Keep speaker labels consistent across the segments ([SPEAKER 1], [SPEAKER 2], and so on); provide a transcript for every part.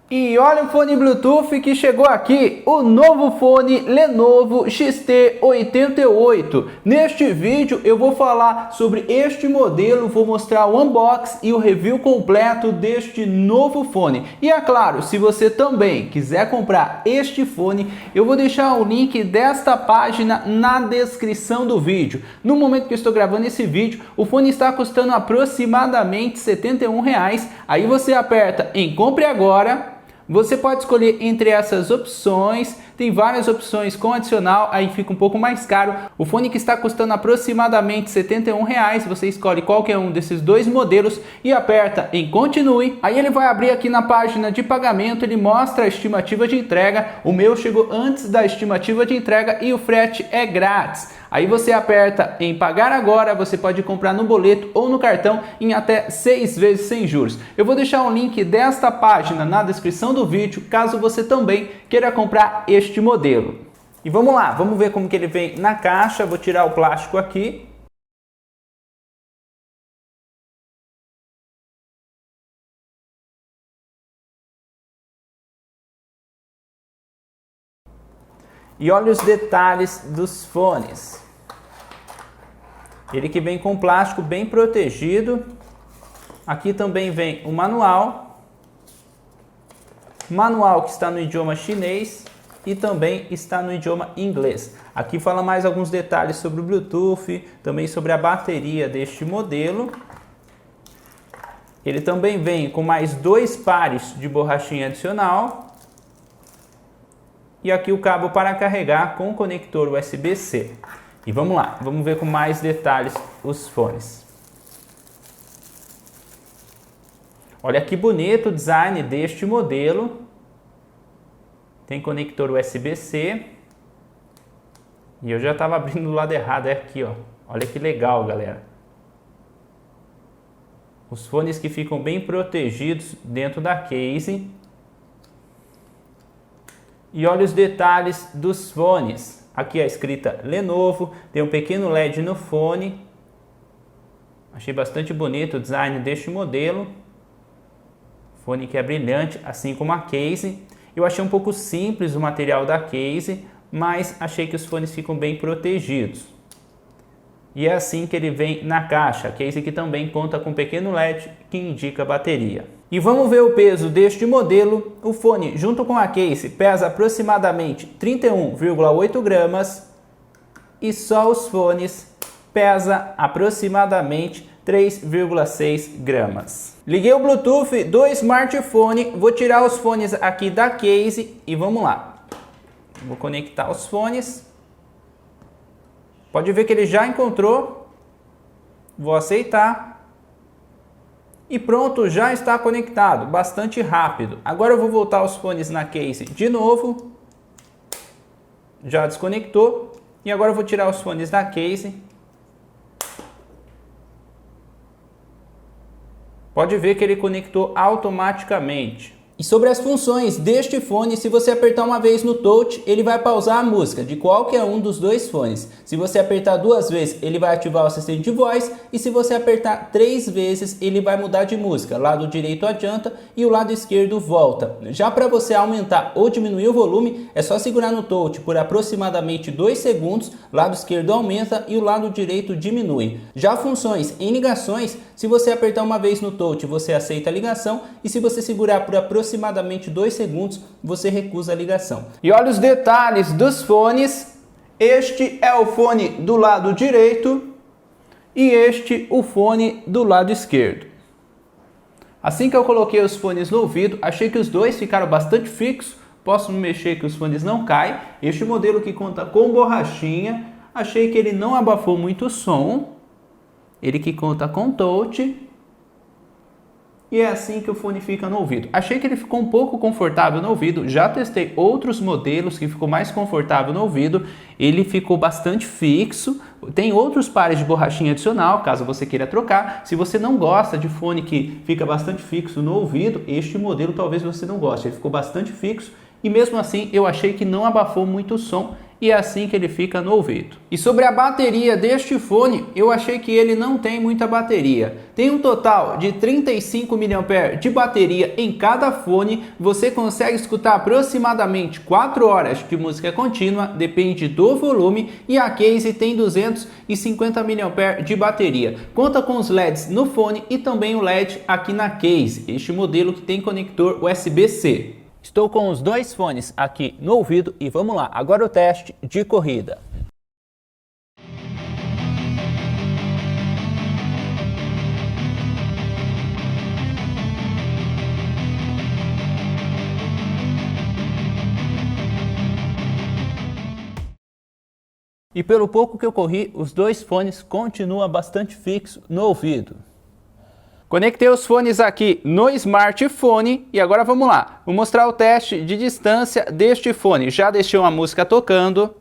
[SPEAKER 1] E olha o fone Bluetooth que chegou aqui, o novo fone Lenovo XT88. Neste vídeo eu vou falar sobre este modelo, vou mostrar o unboxing e o review completo deste novo fone. E é claro, se você também quiser comprar este fone, eu vou deixar o link desta página na descrição do vídeo. No momento que eu estou gravando esse vídeo, o fone está custando aproximadamente R$ 71. Aí você aperta em compre agora. Você pode escolher entre essas opções, tem várias opções com adicional, aí fica um pouco mais caro. O fone que está custando aproximadamente R$ 71, você escolhe qualquer um desses dois modelos e aperta em continue. Aí ele vai abrir aqui na página de pagamento, ele mostra a estimativa de entrega. O meu chegou antes da estimativa de entrega e o frete é grátis. Aí você aperta em pagar agora, você pode comprar no boleto ou no cartão em até 6 vezes sem juros. Eu vou deixar um link desta página na descrição do vídeo, caso você também queira comprar este modelo. E vamos lá, vamos ver como que ele vem na caixa. Vou tirar o plástico aqui. E olha os detalhes dos fones. Ele que vem com plástico bem protegido. Aqui também vem o manual. Manual que está no idioma chinês e também está no idioma inglês. Aqui fala mais alguns detalhes sobre o Bluetooth, também sobre a bateria deste modelo. Ele também vem com mais 2 pares de borrachinha adicional. E aqui o cabo para carregar com o conector USB-C. E vamos lá, vamos ver com mais detalhes os fones. Olha que bonito o design deste modelo. Tem conector USB-C. E eu já estava abrindo do lado errado, é aqui, ó. Olha que legal, galera. Os fones que ficam bem protegidos dentro da case. E olha os detalhes dos fones. Aqui a escrita Lenovo, tem um pequeno LED no fone. Achei bastante bonito o design deste modelo. Fone que é brilhante, assim como a case. Eu achei um pouco simples o material da case, mas achei que os fones ficam bem protegidos. E é assim que ele vem na caixa. A case que também conta com um pequeno LED que indica a bateria. E vamos ver o peso deste modelo. O fone junto com a case pesa aproximadamente 31,8 gramas e só os fones pesa aproximadamente 3,6 gramas. Liguei o Bluetooth do smartphone, vou tirar os fones aqui da case e vamos lá. Vou conectar os fones. Pode ver que ele já encontrou. Vou aceitar. E pronto, já está conectado, bastante rápido. Agora eu vou voltar os fones na case de novo. Já desconectou. E agora eu vou tirar os fones da case. Pode ver que ele conectou automaticamente. E sobre as funções deste fone, se você apertar uma vez no touch, ele vai pausar a música de qualquer um dos dois fones. Se você apertar 2 vezes, ele vai ativar o assistente de voz. E se você apertar 3 vezes, ele vai mudar de música. Lado direito adianta e o lado esquerdo volta. Já para você aumentar ou diminuir o volume, é só segurar no touch por aproximadamente 2 segundos. Lado esquerdo aumenta e o lado direito diminui. Já funções em ligações, se você apertar uma vez no touch, você aceita a ligação. E se você segurar por aproximadamente 2 segundos, você recusa a ligação. E olha os detalhes dos fones. Este é o fone do lado direito e este o fone do lado esquerdo. Assim que eu coloquei os fones no ouvido, achei que os dois ficaram bastante fixos. Posso mexer que os fones não caem. Este modelo que conta com borrachinha, achei que ele não abafou muito o som. Ele que conta com touch. E é assim que o fone fica no ouvido. Achei que ele ficou um pouco confortável no ouvido. Já testei outros modelos que ficou mais confortável no ouvido. Ele ficou bastante fixo. Tem outros pares de borrachinha adicional, caso você queira trocar. Se você não gosta de fone que fica bastante fixo no ouvido, este modelo talvez você não goste. Ele ficou bastante fixo e mesmo assim eu achei que não abafou muito o som. e é assim que ele fica no ouvido. E sobre a bateria deste fone, eu achei que ele não tem muita bateria. Tem um total de 35 mAh de bateria em cada fone, você consegue escutar aproximadamente 4 horas de música contínua, depende do volume, e a case tem 250 mAh de bateria. Conta com os LEDs no fone e também o LED aqui na case, este modelo que tem conector USB-C. Estou com os dois fones aqui no ouvido e vamos lá, agora o teste de corrida. E pelo pouco que eu corri, os dois fones continuam bastante fixos no ouvido. Conectei os fones aqui no smartphone e agora vamos lá. Vou mostrar o teste de distância deste fone. Já deixei uma música tocando.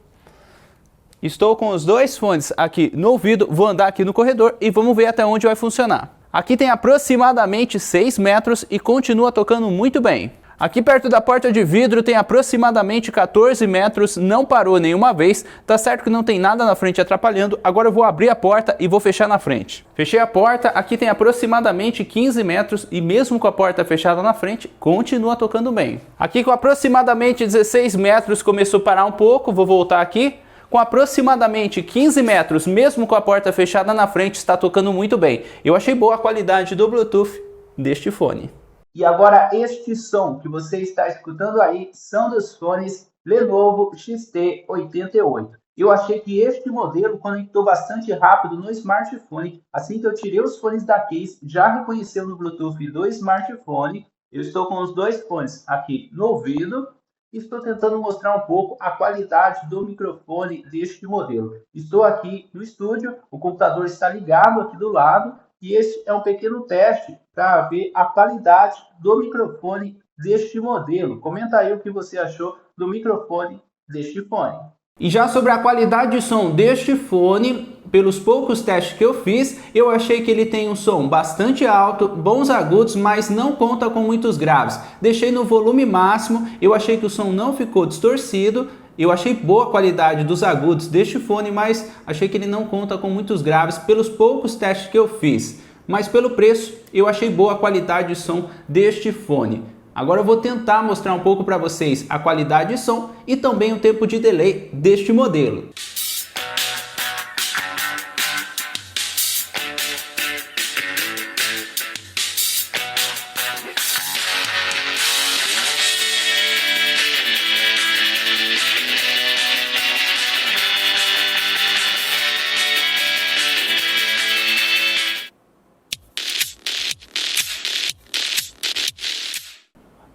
[SPEAKER 1] Estou com os dois fones aqui no ouvido. Vou andar aqui no corredor e vamos ver até onde vai funcionar. Aqui tem aproximadamente 6 metros e continua tocando muito bem. Aqui perto da porta de vidro tem aproximadamente 14 metros, não parou nenhuma vez, tá certo que não tem nada na frente atrapalhando, agora eu vou abrir a porta e vou fechar na frente. Fechei a porta, aqui tem aproximadamente 15 metros e mesmo com a porta fechada na frente, continua tocando bem. Aqui com aproximadamente 16 metros começou a parar um pouco, vou voltar aqui. Com aproximadamente 15 metros, mesmo com a porta fechada na frente, está tocando muito bem. Eu achei boa a qualidade do Bluetooth deste fone. E agora este som que você está escutando aí são dos fones Lenovo XT88. Eu achei que este modelo conectou bastante rápido no smartphone. Assim que eu tirei os fones da case, já reconheceu no Bluetooth do smartphone. Eu estou com os dois fones aqui no ouvido. Estou tentando mostrar um pouco a qualidade do microfone deste modelo. Estou aqui no estúdio, o computador está ligado aqui do lado. E esse é um pequeno teste para ver a qualidade do microfone deste modelo. Comenta aí o que você achou do microfone deste fone. E já sobre a qualidade de som deste fone, pelos poucos testes que eu fiz, eu achei que ele tem um som bastante alto, bons agudos, mas não conta com muitos graves. Deixei no volume máximo, eu achei que o som não ficou distorcido. Eu achei boa a qualidade dos agudos deste fone, mas achei que ele não conta com muitos graves pelos poucos testes que eu fiz. Mas pelo preço, eu achei boa a qualidade de som deste fone. Agora eu vou tentar mostrar um pouco para vocês a qualidade de som e também o tempo de delay deste modelo.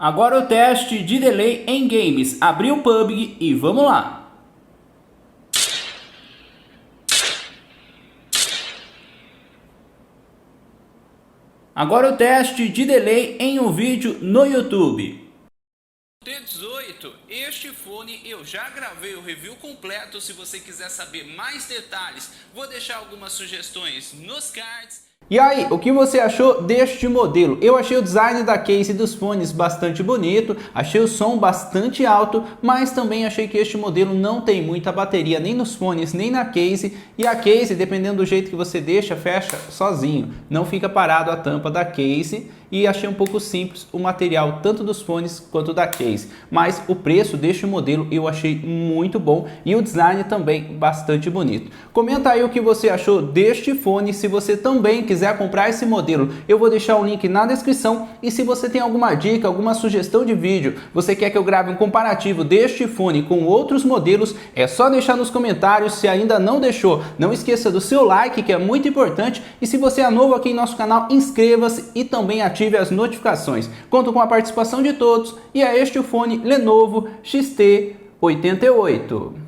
[SPEAKER 1] Agora o teste de delay em games. Abri o PUBG e vamos lá. Agora o teste de delay em um vídeo no YouTube. T18, este fone eu já gravei o review completo. Se você quiser saber mais detalhes, vou deixar algumas sugestões nos cards. E aí, o que você achou deste modelo? Eu achei o design da case dos fones bastante bonito, achei o som bastante alto, mas também achei que este modelo não tem muita bateria nem nos fones, nem na case, e a case, dependendo do jeito que você deixa, fecha sozinho, não fica parado a tampa da case, e achei um pouco simples o material tanto dos fones quanto da case, mas o preço deste modelo eu achei muito bom e o design também bastante bonito. Comenta aí o que você achou deste fone, se você também quiser comprar esse modelo, eu vou deixar o link na descrição, e se você tem alguma dica, alguma sugestão de vídeo, você quer que eu grave um comparativo deste fone com outros modelos, é só deixar nos comentários. Se ainda não deixou, não esqueça do seu like, que é muito importante, e se você é novo aqui em nosso canal, inscreva-se e também ative as notificações. Conto com a participação de todos e é este o fone Lenovo XT88.